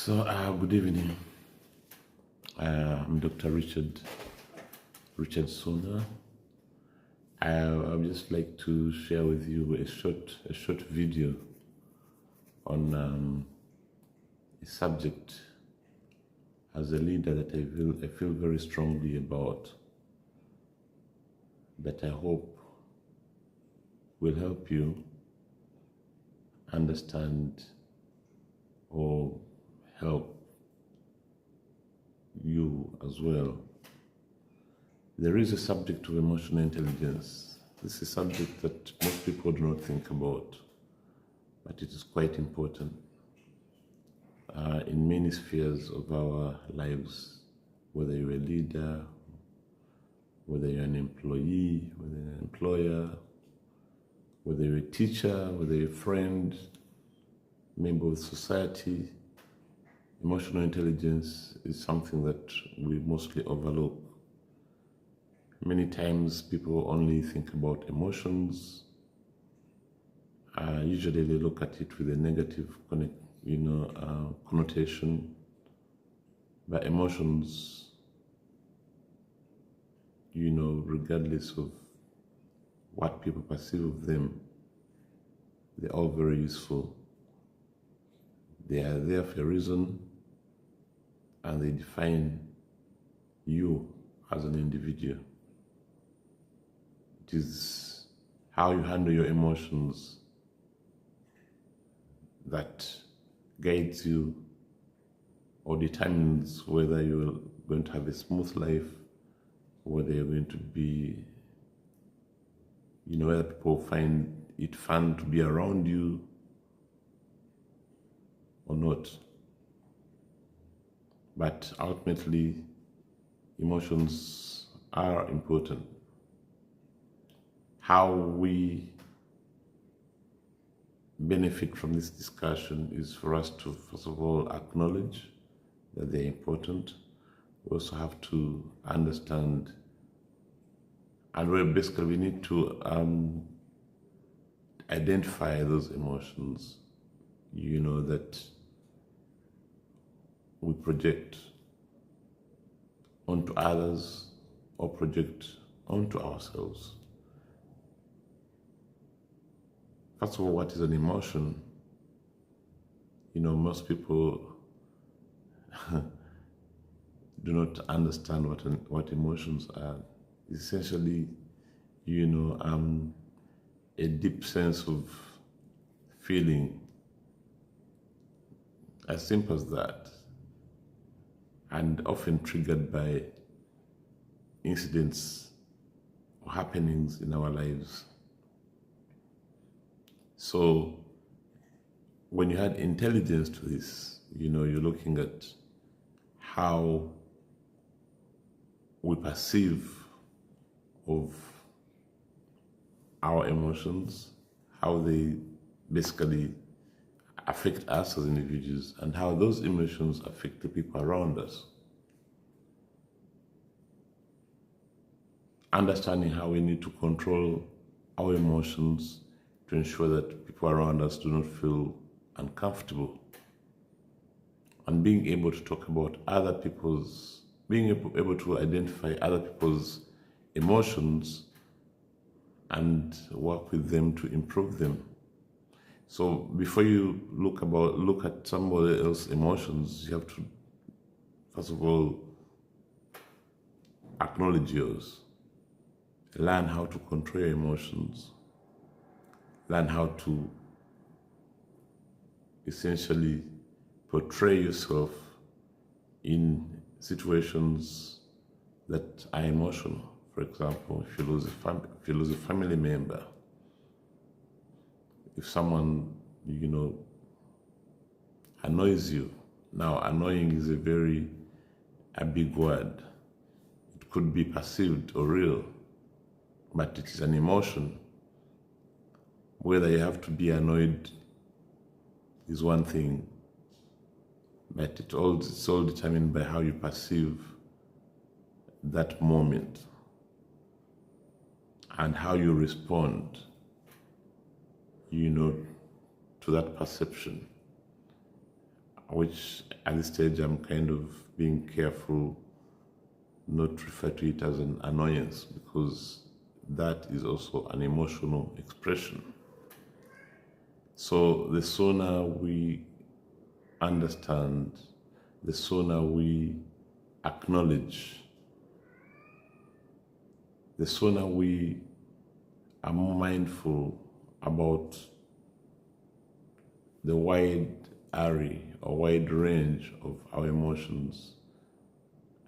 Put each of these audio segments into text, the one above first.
Good evening. I'm Dr. Richard Sona. I'd just like to share with you a short video on a subject as a leader that I feel very strongly about, that I hope will help you understand or help you as well. There is a subject of emotional intelligence. This is a subject that most people do not think about, but it is quite important in many spheres of our lives, whether you're a leader, whether you're an employee, whether you're an employer, whether you're a teacher, whether you're a friend, member of society. Emotional intelligence is something that we mostly overlook. Many times people only think about emotions. Usually they look at it with a negative connotation. But emotions, regardless of what people perceive of them, they're all very useful. They are there for a reason, and they define you as an individual. It is how you handle your emotions that guides you or determines whether you're going to have a smooth life, whether you're going to be, whether people find it fun to be around you or not. But ultimately, emotions are important. How we benefit from this discussion is for us to, first of all, acknowledge that they're important. We also have to understand, and we need to identify those emotions, that we project onto others or project onto ourselves. First of all, what is an emotion? Most people do not understand what emotions are. Essentially, a deep sense of feeling, as simple as that, and often triggered by incidents or happenings in our lives. So when you add intelligence to this, you're looking at how we perceive of our emotions, how they basically affect us as individuals, and how those emotions affect the people around us. Understanding how we need to control our emotions to ensure that people around us do not feel uncomfortable. And being able to talk about being able to identify other people's emotions and work with them to improve them. So before you look at somebody else's emotions, you have to, first of all, acknowledge yours. Learn how to control your emotions. Learn how to essentially portray yourself in situations that are emotional. For example, if you lose a family member, if someone, annoys you. Now, annoying is a big word. It could be perceived or real, but it is an emotion. Whether you have to be annoyed is one thing, but it's all determined by how you perceive that moment and how you respond, to that perception. which at this stage I'm kind of being careful not to refer to it as an annoyance, because that is also an emotional expression. So the sooner we understand, the sooner we acknowledge, the sooner we are more mindful about the wide array or wide range of our emotions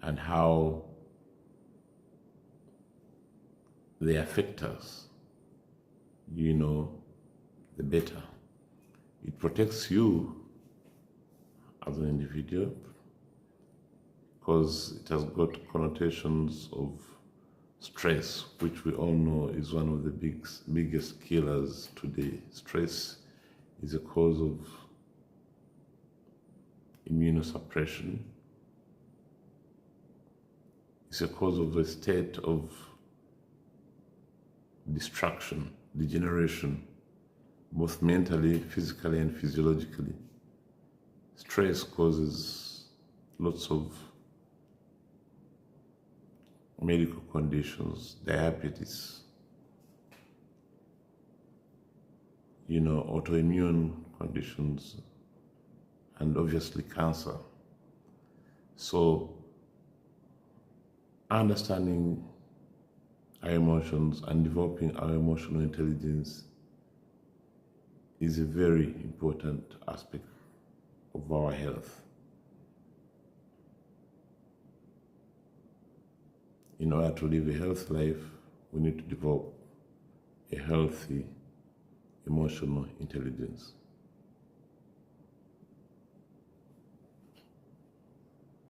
and how they affect us, the better. It protects you as an individual, because it has got connotations of stress, which we all know is one of the biggest killers today. Stress is a cause of immunosuppression. It's a cause of a state of destruction, degeneration, both mentally, physically, and physiologically. Stress causes lots of medical conditions, diabetes, autoimmune conditions, and obviously cancer. So understanding our emotions and developing our emotional intelligence is a very important aspect of our health. In order to live a healthy life, we need to develop a healthy emotional intelligence.